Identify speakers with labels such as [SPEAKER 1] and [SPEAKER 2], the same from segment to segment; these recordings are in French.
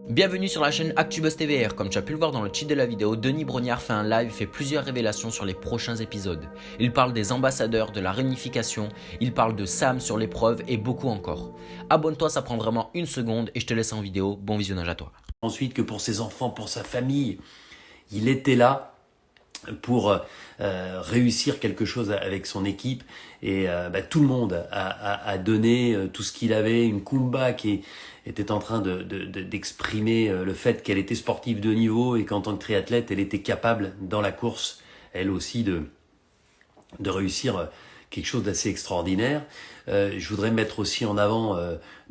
[SPEAKER 1] Bienvenue sur la chaîne ActuBuzz TVR. Comme tu as pu le voir dans le titre de la vidéo, Denis Brognard fait un live et fait plusieurs révélations sur les prochains épisodes. Il parle des ambassadeurs, de la réunification, il parle de Sam sur l'épreuve et beaucoup encore. Abonne-toi, ça prend vraiment une seconde et je te laisse en vidéo. Bon visionnage à toi.
[SPEAKER 2] Ensuite, que pour ses enfants, pour sa famille, il était là pour réussir quelque chose avec son équipe et tout le monde a donné tout ce qu'il avait. Une Kumba qui était en train d'exprimer le fait qu'elle était sportive de niveau et qu'en tant que triathlète, elle était capable dans la course, elle aussi, de réussir quelque chose d'assez extraordinaire. Je voudrais mettre aussi en avant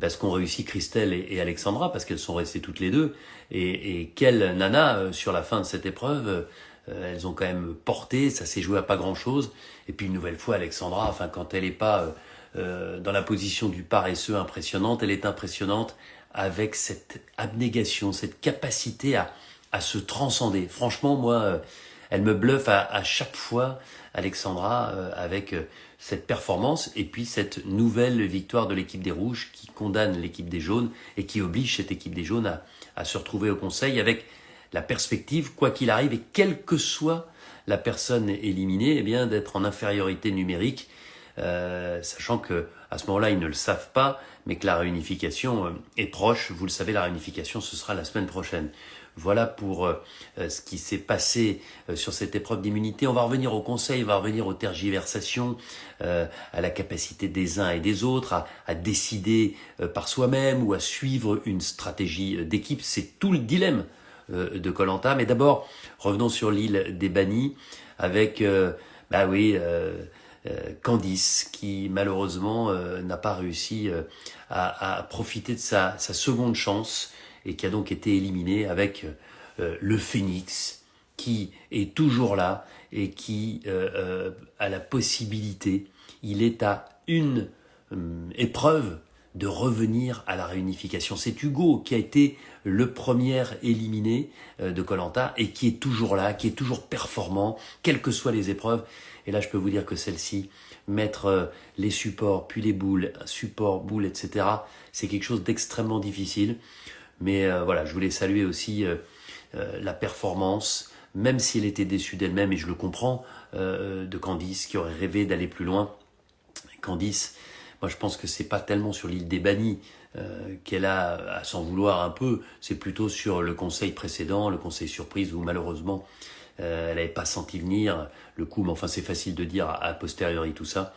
[SPEAKER 2] ce qu'ont réussi Christelle et Alexandra, parce qu'elles sont restées toutes les deux. Et quelle nana sur la fin de cette épreuve, elles ont quand même porté, ça s'est joué à pas grand-chose. Et puis une nouvelle fois, Alexandra, quand elle n'est pas dans la position du paresseux impressionnante, elle est impressionnante avec cette abnégation, cette capacité à se transcender. Franchement, moi, elle me bluffe à chaque fois, Alexandra, avec cette performance et puis cette nouvelle victoire de l'équipe des Rouges qui condamne l'équipe des Jaunes et qui oblige cette équipe des Jaunes à se retrouver au Conseil avec la perspective, quoi qu'il arrive et quelle que soit la personne éliminée, d'être en infériorité numérique, sachant que à ce moment-là, ils ne le savent pas, mais que la réunification est proche. Vous le savez, la réunification, ce sera la semaine prochaine. Voilà pour ce qui s'est passé sur cette épreuve d'immunité. On va revenir au conseil, on va revenir aux tergiversations, à la capacité des uns et des autres à décider par soi-même ou à suivre une stratégie d'équipe. C'est tout le dilemme de Koh-Lanta. Mais d'abord, revenons sur l'île des Bannis avec, Candice, qui malheureusement n'a pas réussi à profiter de sa seconde chance et qui a donc été éliminé avec le Phénix, qui est toujours là et qui a la possibilité, il est à une épreuve de revenir à la réunification. C'est Hugo qui a été le premier éliminé de Koh-Lanta et qui est toujours là, qui est toujours performant, quelles que soient les épreuves. Et là, je peux vous dire que celle-ci, mettre les supports, puis les boules, supports, boules, etc., c'est quelque chose d'extrêmement difficile. Mais voilà, je voulais saluer aussi la performance, même si elle était déçue d'elle-même, et je le comprends, de Candice, qui aurait rêvé d'aller plus loin. Candice, moi je pense que c'est pas tellement sur l'île des Bannis qu'elle a à s'en vouloir un peu, c'est plutôt sur le conseil précédent, le conseil surprise, où malheureusement elle n'avait pas senti venir le coup, mais enfin c'est facile de dire a posteriori tout ça.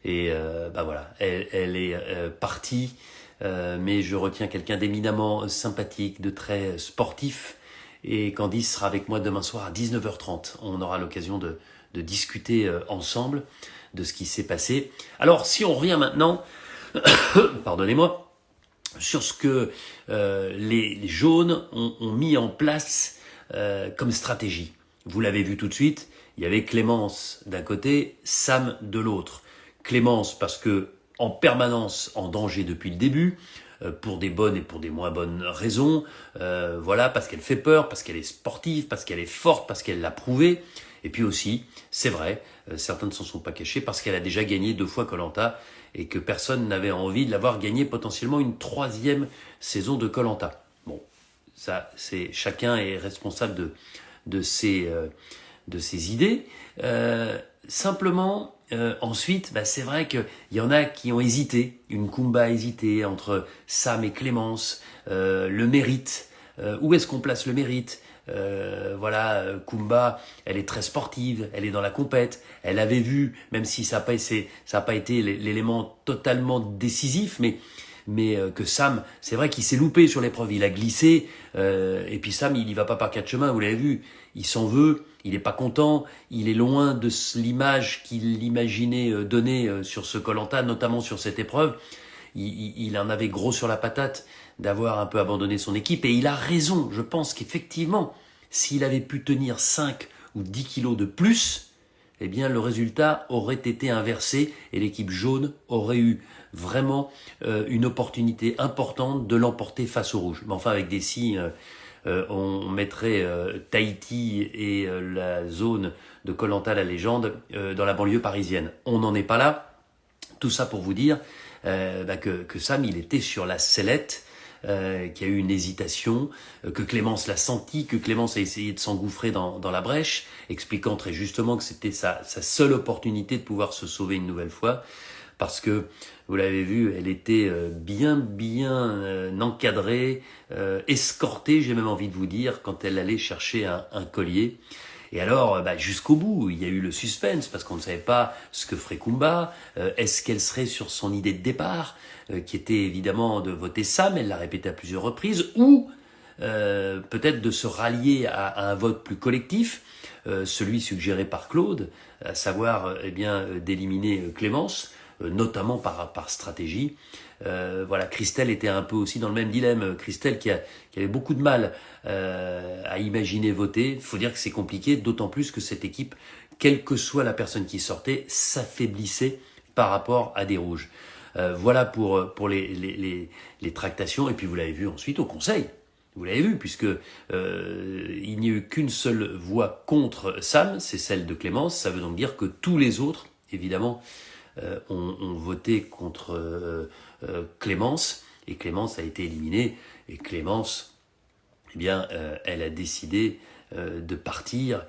[SPEAKER 2] Et voilà, elle est partie. Mais je retiens quelqu'un d'éminemment sympathique, de très sportif. Et Candice sera avec moi demain soir à 19h30. On aura l'occasion de discuter ensemble de ce qui s'est passé. Alors, si on revient maintenant, pardonnez-moi, sur ce que les jaunes ont mis en place comme stratégie. Vous l'avez vu tout de suite, il y avait Clémence d'un côté, Sam de l'autre. Clémence parce que en permanence en danger depuis le début, pour des bonnes et pour des moins bonnes raisons, parce qu'elle fait peur, parce qu'elle est sportive, parce qu'elle est forte, parce qu'elle l'a prouvé, et puis aussi, c'est vrai, certains ne s'en sont pas cachés, parce qu'elle a déjà gagné 2 fois Koh-Lanta, et que personne n'avait envie de l'avoir gagné potentiellement une 3e saison de Koh-Lanta. Bon, ça, c'est chacun est responsable de ses idées. Simplement, ensuite, c'est vrai qu'il y en a qui ont hésité. Une Kumba a hésité entre Sam et Clémence. Le mérite. Où est-ce qu'on place le mérite ? Kumba, elle est très sportive, elle est dans la compète. Elle avait vu, même si ça n'a pas été l'élément totalement décisif, mais que Sam, c'est vrai qu'il s'est loupé sur l'épreuve, il a glissé, et puis Sam, il y va pas par 4 chemins, vous l'avez vu, il s'en veut, il est pas content, il est loin de l'image qu'il imaginait donner sur ce Koh-Lanta, notamment sur cette épreuve. Il en avait gros sur la patate d'avoir un peu abandonné son équipe, et il a raison. Je pense qu'effectivement, s'il avait pu tenir 5 ou 10 kilos de plus, le résultat aurait été inversé et l'équipe jaune aurait eu vraiment une opportunité importante de l'emporter face aux rouges. Mais enfin, avec des signes, on mettrait Tahiti et la zone de Koh-Lanta, la légende, dans la banlieue parisienne. On n'en est pas là. Tout ça pour vous dire que Sam, il était sur la sellette. qu'il y a eu une hésitation, que Clémence l'a senti, que Clémence a essayé de s'engouffrer dans la brèche, expliquant très justement que c'était sa seule opportunité de pouvoir se sauver une nouvelle fois, parce que, vous l'avez vu, elle était bien encadrée, escortée, j'ai même envie de vous dire, quand elle allait chercher un collier. Et alors, jusqu'au bout, il y a eu le suspense, parce qu'on ne savait pas ce que ferait Kumba. Est-ce qu'elle serait sur son idée de départ, qui était évidemment de voter Sam, elle l'a répété à plusieurs reprises, ou peut-être de se rallier à un vote plus collectif, celui suggéré par Claude, à savoir d'éliminer Clémence, notamment par stratégie. Voilà, Christelle était un peu aussi dans le même dilemme. Christelle qui avait beaucoup de mal à imaginer voter. Il faut dire que c'est compliqué, d'autant plus que cette équipe, quelle que soit la personne qui sortait, s'affaiblissait par rapport à des rouges. Voilà pour les tractations. Et puis vous l'avez vu ensuite au Conseil. Vous l'avez vu, puisque il n'y a eu qu'une seule voix contre Sam, c'est celle de Clémence. Ça veut donc dire que tous les autres, évidemment, ont voté contre Clémence, et Clémence a été éliminée. Et Clémence, elle a décidé de partir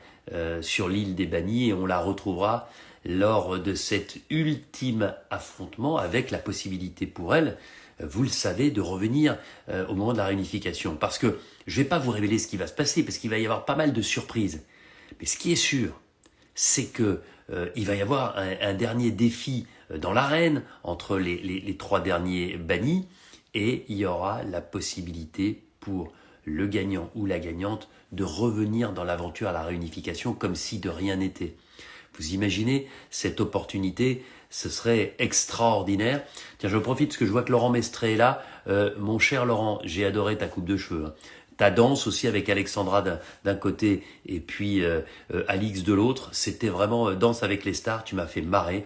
[SPEAKER 2] sur l'île des Bannis, et on la retrouvera lors de cet ultime affrontement, avec la possibilité pour elle, vous le savez, de revenir au moment de la réunification. Parce que je ne vais pas vous révéler ce qui va se passer, parce qu'il va y avoir pas mal de surprises. Mais ce qui est sûr, c'est que il va y avoir un dernier défi dans l'arène entre les trois derniers bannis, et il y aura la possibilité pour le gagnant ou la gagnante de revenir dans l'aventure à la réunification comme si de rien n'était. Vous imaginez cette opportunité, ce serait extraordinaire. Tiens, je profite parce que je vois que Laurent Mestré est là. Mon cher Laurent, j'ai adoré ta coupe de cheveux. Ta danse aussi avec Alexandra d'un côté et puis Alix de l'autre. C'était vraiment danse avec les stars, tu m'as fait marrer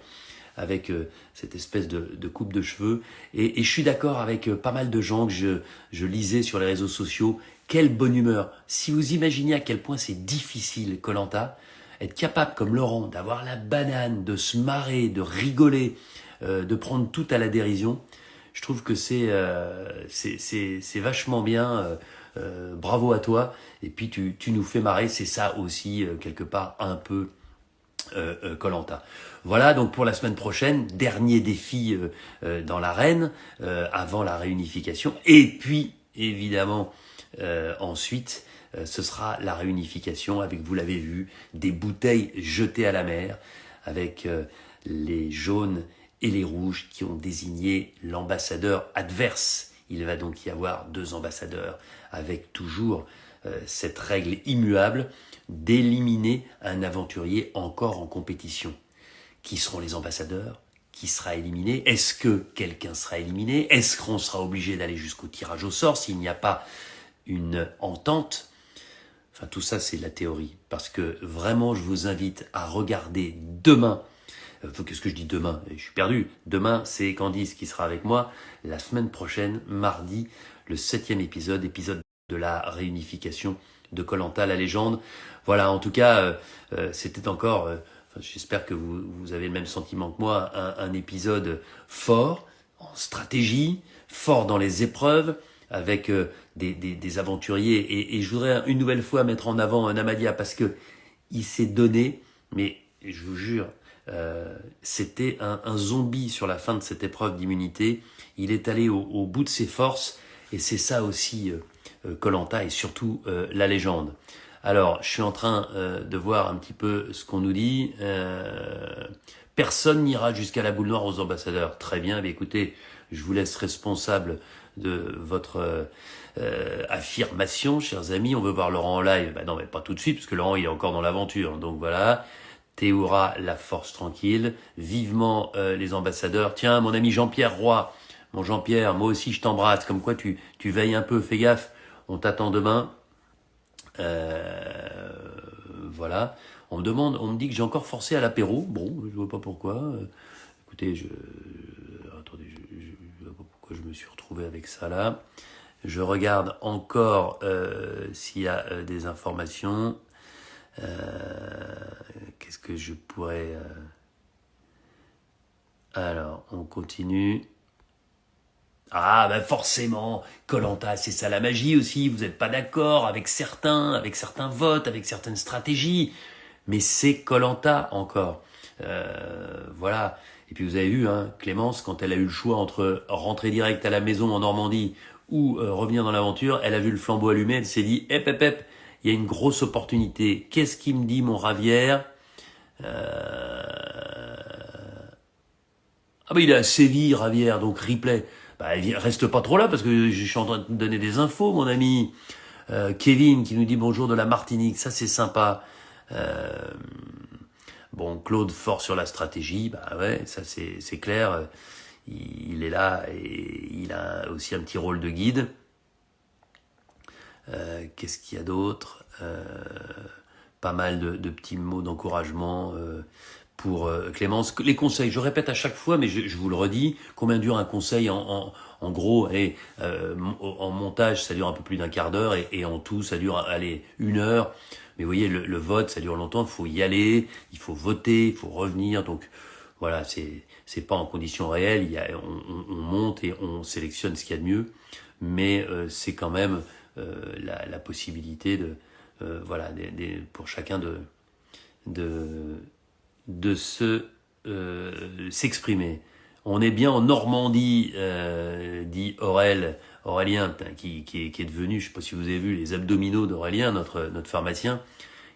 [SPEAKER 2] avec cette espèce de coupe de cheveux. Et je suis d'accord avec pas mal de gens que je lisais sur les réseaux sociaux. Quelle bonne humeur. Si vous imaginez à quel point c'est difficile, Koh-Lanta, être capable comme Laurent d'avoir la banane, de se marrer, de rigoler, de prendre tout à la dérision, je trouve que c'est vachement bien. Bravo à toi. Et puis tu nous fais marrer, c'est ça aussi quelque part un peu Koh-Lanta. Voilà donc pour la semaine prochaine, dernier défi dans l'arène avant la réunification. Et puis évidemment ensuite ce sera la réunification avec, vous l'avez vu, des bouteilles jetées à la mer avec les jaunes et les rouges qui ont désigné l'ambassadeur adverse. Il va donc y avoir 2 ambassadeurs avec toujours cette règle immuable d'éliminer un aventurier encore en compétition. Qui seront les ambassadeurs ? Qui sera éliminé ? Est-ce que quelqu'un sera éliminé ? Est-ce qu'on sera obligé d'aller jusqu'au tirage au sort s'il n'y a pas une entente ? Enfin, tout ça, c'est la théorie. Parce que vraiment, je vous invite à regarder demain. Qu'est-ce que je dis demain ? Je suis perdu. Demain, c'est Candice qui sera avec moi. La semaine prochaine, mardi, le 7e épisode de la réunification de Koh-Lanta, la légende. Voilà, en tout cas, c'était encore, j'espère que vous avez le même sentiment que moi, un épisode fort en stratégie, fort dans les épreuves, avec des aventuriers. Et je voudrais une nouvelle fois mettre en avant Namadia, parce que il s'est donné, mais je vous jure, c'était un zombie sur la fin de cette épreuve d'immunité. Il est allé au bout de ses forces, et c'est ça aussi Koh-Lanta, et surtout la légende. Alors, je suis en train de voir un petit peu ce qu'on nous dit. Personne n'ira jusqu'à la boule noire aux ambassadeurs. Très bien, mais écoutez, je vous laisse responsable de votre affirmation, chers amis. On veut voir Laurent en live. Non, mais pas tout de suite, parce que Laurent, il est encore dans l'aventure. Donc voilà. Théoura, la force tranquille. Vivement les ambassadeurs. Tiens, mon ami Jean-Pierre Roy. Mon Jean-Pierre, moi aussi je t'embrasse. Comme quoi tu veilles un peu, fais gaffe. On t'attend demain. Voilà. On me dit que j'ai encore forcé à l'apéro. Bon, je vois pas pourquoi. Écoutez, attendez, je vois pas pourquoi je me suis retrouvé avec ça là. Je regarde encore s'il y a des informations. Qu'est-ce que je pourrais... Alors, on continue. Ah, ben forcément, koh c'est ça la magie aussi, vous n'êtes pas d'accord avec certains votes, avec certaines stratégies, mais c'est koh encore. Voilà. Et puis vous avez vu, hein, Clémence, quand elle a eu le choix entre rentrer direct à la maison en Normandie ou revenir dans l'aventure, elle a vu le flambeau allumé, elle s'est dit, il y a une grosse opportunité. Qu'est-ce qu'il me dit mon Ravière Ah bah il est à Séville, Ravière, donc replay. Bah reste pas trop là parce que je suis en train de te donner des infos, mon ami. Kevin qui nous dit bonjour de la Martinique, ça c'est sympa. Bon, Claude fort sur la stratégie, bah ouais, ça c'est clair. Il est là et il a aussi un petit rôle de guide. Qu'est-ce qu'il y a d'autre Pas mal de petits mots d'encouragement pour Clémence. Les conseils, je répète à chaque fois, mais je vous le redis, combien dure un conseil en gros, en montage, ça dure un peu plus d'un quart d'heure, et en tout, ça dure, allez, 1 heure. Mais vous voyez, le vote, ça dure longtemps, il faut y aller, il faut voter, il faut revenir, donc voilà, c'est pas en conditions réelles, on monte et on sélectionne ce qu'il y a de mieux, mais c'est quand même la possibilité de, voilà, pour chacun de s'exprimer. On est bien en Normandie, dit Aurélien, qui est devenu, je ne sais pas si vous avez vu les abdominaux d'Aurélien, notre pharmacien.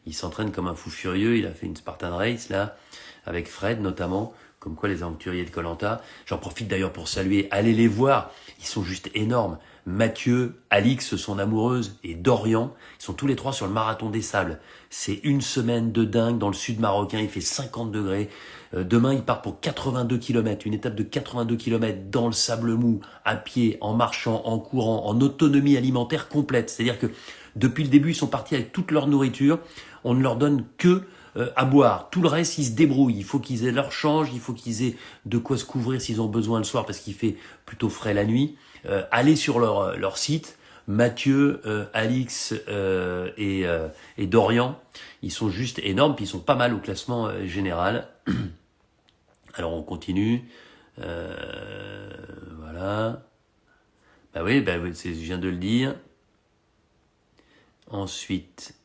[SPEAKER 2] Il s'entraîne comme un fou furieux, il a fait une Spartan Race là, avec Fred notamment, comme quoi les aventuriers de koh. J'en profite d'ailleurs pour saluer, allez les voir, ils sont juste énormes. Mathieu, Alix, son amoureuse, et Dorian, ils sont tous les 3 sur le marathon des sables. C'est une semaine de dingue dans le sud marocain, il fait 50 degrés. Demain, ils partent pour 82 km, une étape de 82 km dans le sable mou, à pied, en marchant, en courant, en autonomie alimentaire complète. C'est-à-dire que depuis le début, ils sont partis avec toute leur nourriture. On ne leur donne que à boire. Tout le reste, ils se débrouillent. Il faut qu'ils aient leur change, il faut qu'ils aient de quoi se couvrir s'ils ont besoin le soir parce qu'il fait plutôt frais la nuit. Allez sur leur site, Mathieu, Alix et Dorian. Ils sont juste énormes, puis ils sont pas mal au classement général. Alors on continue. Voilà. Bah oui, je viens de le dire. Ensuite,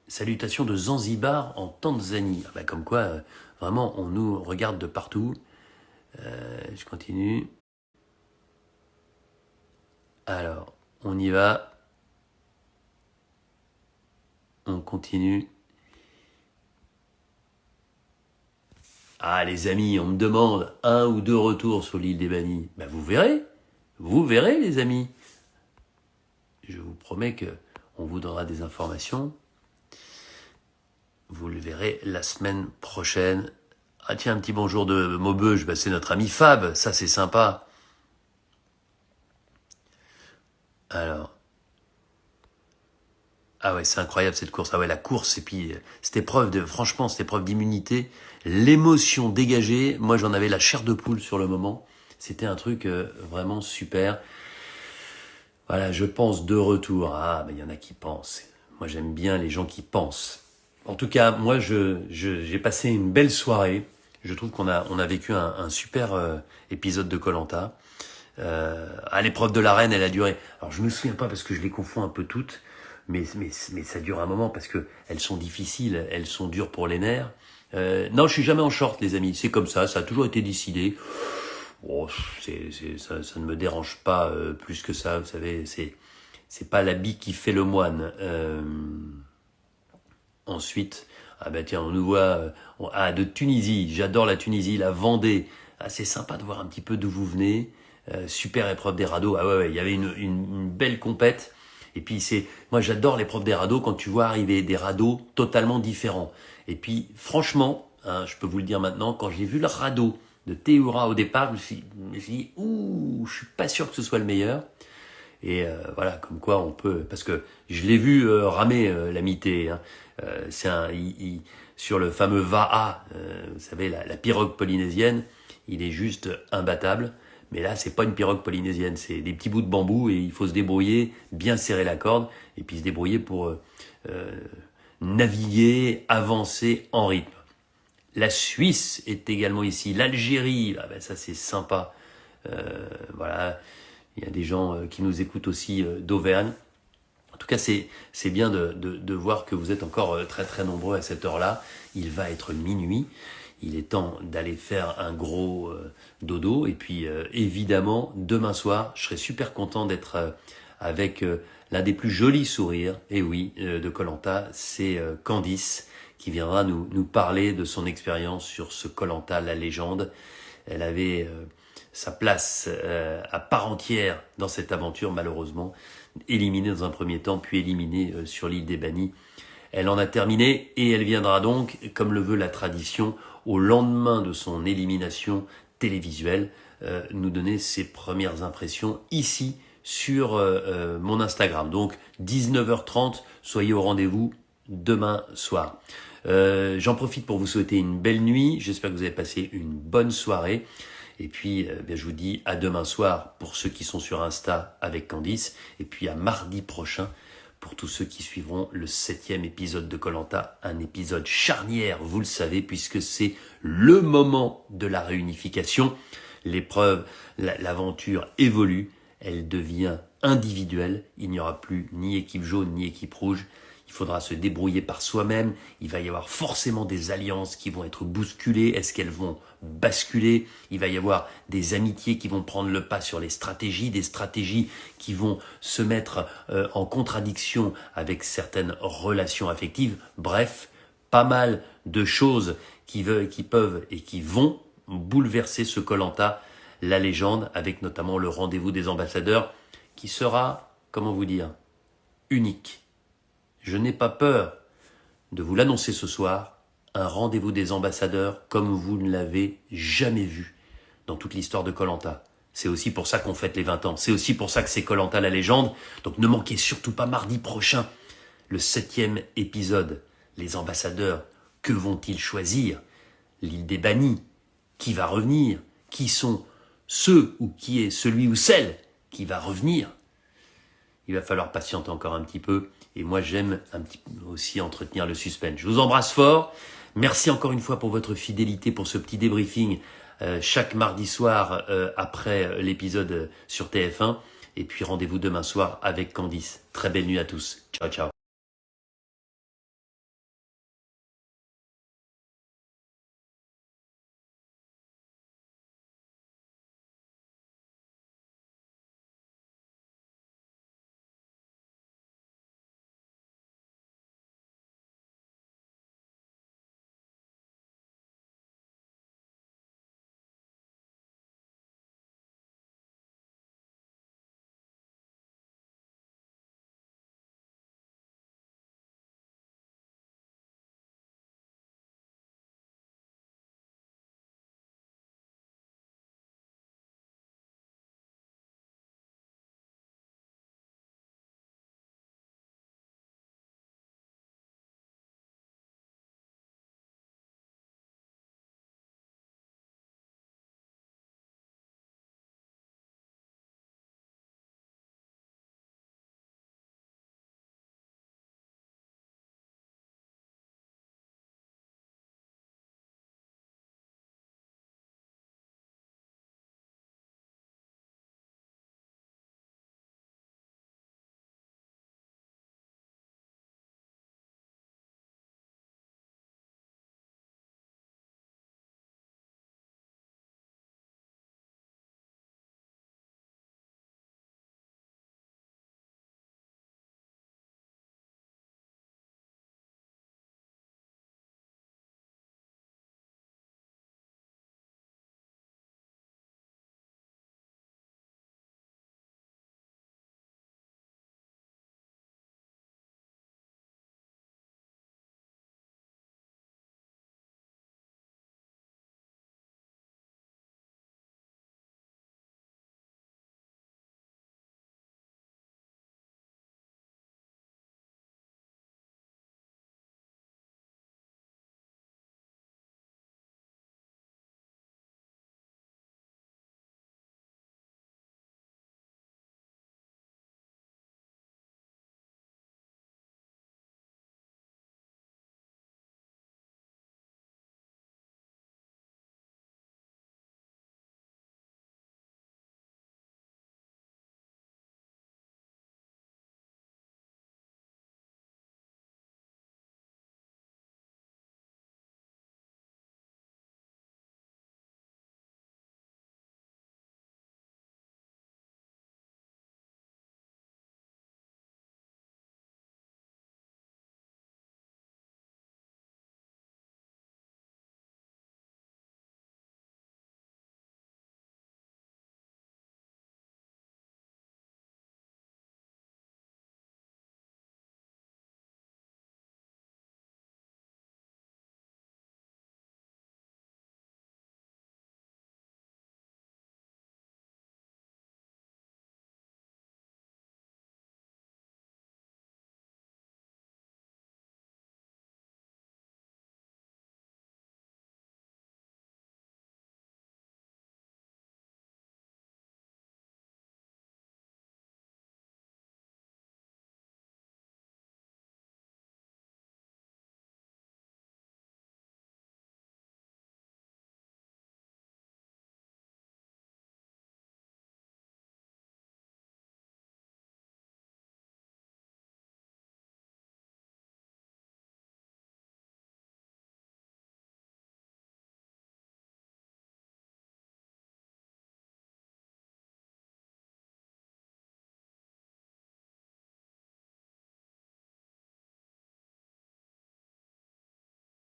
[SPEAKER 2] salutations de Zanzibar en Tanzanie. Ah bah comme quoi, vraiment, on nous regarde de partout. Je continue. Alors, on y va. On continue. Ah les amis, on me demande 1 ou 2 retours sur l'île des Bannis. Ben vous verrez les amis. Je vous promets que on vous donnera des informations. Vous le verrez la semaine prochaine. Ah tiens, un petit bonjour de Maubeuge, ben, c'est notre ami Fab, ça c'est sympa. Alors. Ah ouais, c'est incroyable cette course. Ah ouais, la course, et puis cette épreuve d'immunité, l'émotion dégagée. Moi, j'en avais la chair de poule sur le moment. C'était un truc vraiment super. Voilà, je pense de retour. Ah, il y en a qui pensent. Moi, j'aime bien les gens qui pensent. En tout cas, moi, j'ai passé une belle soirée. Je trouve qu'on a vécu un super épisode de koh. À l'épreuve de l'arène, elle a duré. Alors, je me souviens pas parce que je les confonds un peu toutes. Mais ça dure un moment parce que elles sont difficiles, elles sont dures pour les nerfs. Non, je suis jamais en short, les amis. C'est comme ça a toujours été décidé. Oh, ça ne me dérange pas plus que ça. Vous savez, c'est pas l'habit qui fait le moine. Ensuite, ah ben tiens, on nous voit de Tunisie. J'adore la Tunisie, la Vendée. Ah, c'est sympa de voir un petit peu d'où vous venez. Super épreuve des radeaux. Ah ouais, il y avait une belle compète. Et puis moi j'adore l'épreuve des radeaux quand tu vois arriver des radeaux totalement différents. Et puis franchement, hein, je peux vous le dire maintenant, quand j'ai vu le radeau de Théoura au départ, je me suis dit, je suis pas sûr que ce soit le meilleur. Et voilà, comme quoi on peut, parce que je l'ai vu ramer l'ami T. Hein. Sur le fameux Va'a, vous savez, la pirogue polynésienne, il est juste imbattable. Mais là, c'est pas une pirogue polynésienne, c'est des petits bouts de bambou et il faut se débrouiller, bien serrer la corde et puis se débrouiller pour naviguer, avancer en rythme. La Suisse est également ici, l'Algérie, ça c'est sympa. Voilà, il y a des gens qui nous écoutent aussi d'Auvergne. En tout cas, c'est bien de voir que vous êtes encore très très nombreux à cette heure-là. Il va être minuit. Il est temps d'aller faire un gros dodo. Et puis, évidemment, demain soir, je serai super content d'être avec l'un des plus jolis sourires, et oui, de Koh-Lanta, c'est Candice, qui viendra nous parler de son expérience sur ce Koh-Lanta, la légende. Elle avait sa place à part entière dans cette aventure, malheureusement, éliminée dans un premier temps, puis éliminée sur l'île des Bannis. Elle en a terminé et elle viendra donc, comme le veut la tradition, au lendemain de son élimination télévisuelle, nous donner ses premières impressions ici sur mon Instagram. Donc 19h30, soyez au rendez-vous demain soir. J'en profite pour vous souhaiter une belle nuit. J'espère que vous avez passé une bonne soirée. Et puis, je vous dis à demain soir pour ceux qui sont sur Insta avec Candice. Et puis à mardi prochain pour tous ceux qui suivront le 7e épisode de Koh-Lanta. Un épisode charnière, vous le savez, puisque c'est le moment de la réunification. L'épreuve, l'aventure évolue. Elle devient individuelle. Il n'y aura plus ni équipe jaune ni équipe rouge. Il faudra se débrouiller par soi-même. Il va y avoir forcément des alliances qui vont être bousculées. Est-ce qu'elles vont basculer? Il va y avoir des amitiés qui vont prendre le pas sur les stratégies, des stratégies qui vont se mettre en contradiction avec certaines relations affectives. Bref, pas mal de choses qui peuvent et qui vont bouleverser ce Koh-Lanta, la légende, avec notamment le rendez-vous des ambassadeurs, qui sera, comment vous dire, unique. Je n'ai pas peur de vous l'annoncer ce soir, un rendez-vous des ambassadeurs comme vous ne l'avez jamais vu dans toute l'histoire de Koh-Lanta. C'est aussi pour ça qu'on fête les 20 ans, c'est aussi pour ça que c'est Koh-Lanta la légende, donc ne manquez surtout pas mardi prochain, le 7e épisode. Les ambassadeurs, que vont-ils choisir? L'île des Bannis, qui va revenir? Qui sont ceux ou qui est celui ou celle qui va revenir? Il va falloir patienter encore un petit peu. Et moi, j'aime un petit peu aussi entretenir le suspense. Je vous embrasse fort. Merci encore une fois pour votre fidélité, pour ce petit débriefing chaque mardi soir après l'épisode sur TF1. Et puis rendez-vous demain soir avec Candice. Très belle nuit à tous. Ciao, ciao.